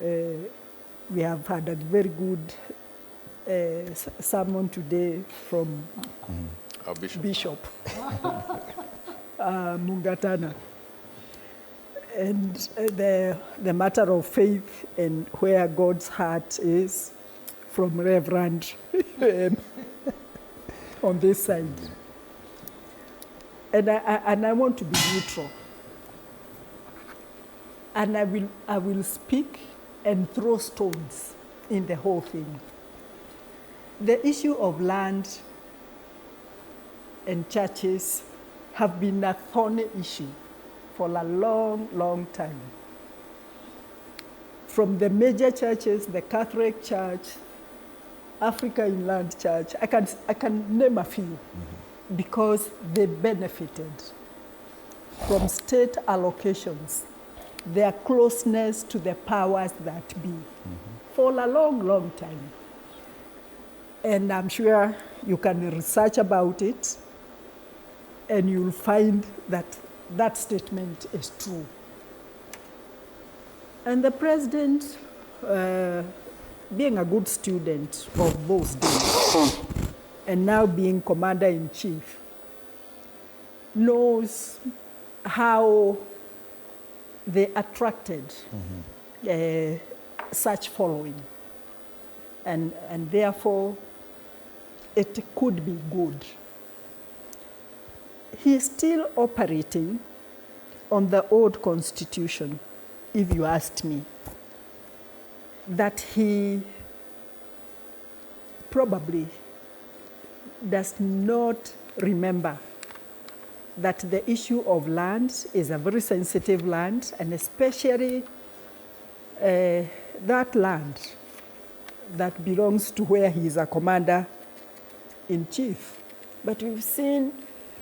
We have had a very good sermon today from our Bishop. Mungatana. And the matter of faith and where God's heart is from Reverend on this side. And I want to be neutral. And I will speak and throw stones in the whole thing. The issue of land and churches have been a thorny issue for a long, long time. From the major churches, the Catholic Church, Africa Inland Church, I can name a few, because they benefited from state allocations, their closeness to the powers that be, for a long, long time. And I'm sure you can research about it, and you'll find that that statement is true. And the president, being a good student of those days, and now being commander-in-chief, knows how they attracted such following. And therefore, it could be good. He is still operating on the old constitution, if you asked me, that he probably does not remember that the issue of land is a very sensitive land, and especially that land that belongs to where he is a commander-in-chief. But we've seen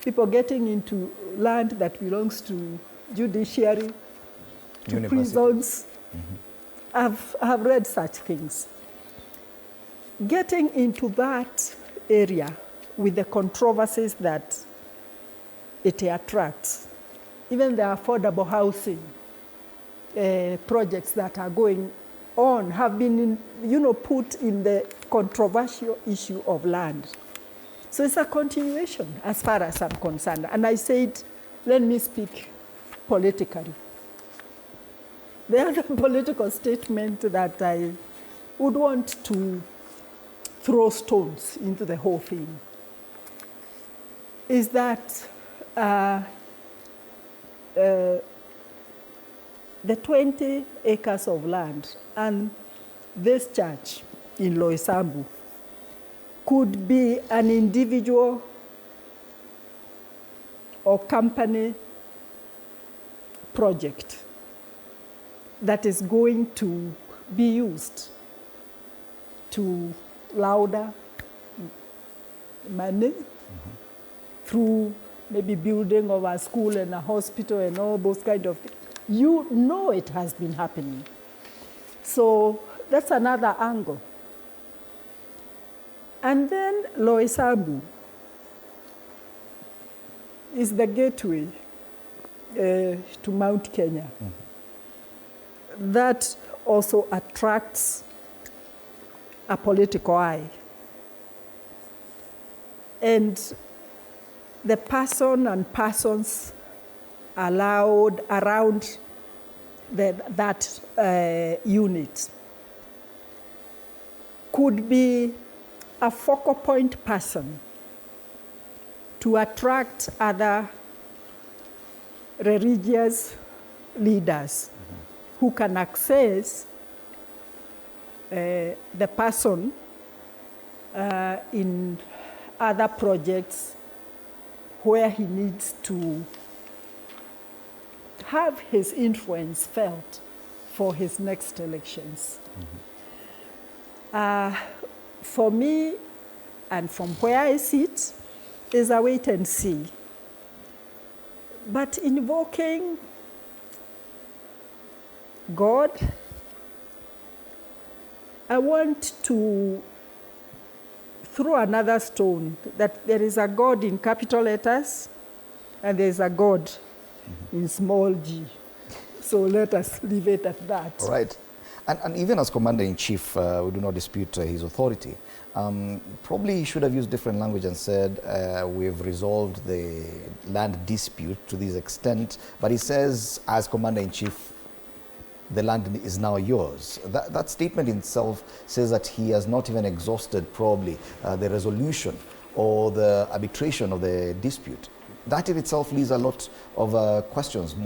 people getting into land that belongs to judiciary, to prisons. I've read such things. Getting into that area with the controversies that it attracts, even the affordable housing projects that are going on have been, put in the controversial issue of land. So it's a continuation as far as I'm concerned. And I said, let me speak politically. The other political statement that I would want to throw stones into the whole thing is that the 20 acres of land and this church in Roysambu could be an individual or company project that is going to be used to launder money through maybe building of a school and a hospital and all those kind of things. You know it has been happening. So that's another angle. And then Roysambu is the gateway to Mount Kenya. That also attracts a political eye. And the person and persons allowed around that unit could be a focal point person to attract other religious leaders who can access the person in other projects where he needs to have his influence felt for his next elections. For me, and from where I sit, is a wait and see. But invoking God, I want to throw another stone, that there is a God in capital letters and there is a God in small g. So let us leave it at that. All right. And even as Commander-in-Chief, we do not dispute his authority. Probably he should have used different language and said, we've resolved the land dispute to this extent, but he says, as Commander-in-Chief, the land is now yours. That statement in itself says that he has not even exhausted probably the resolution or the arbitration of the dispute. That in itself leaves a lot of questions.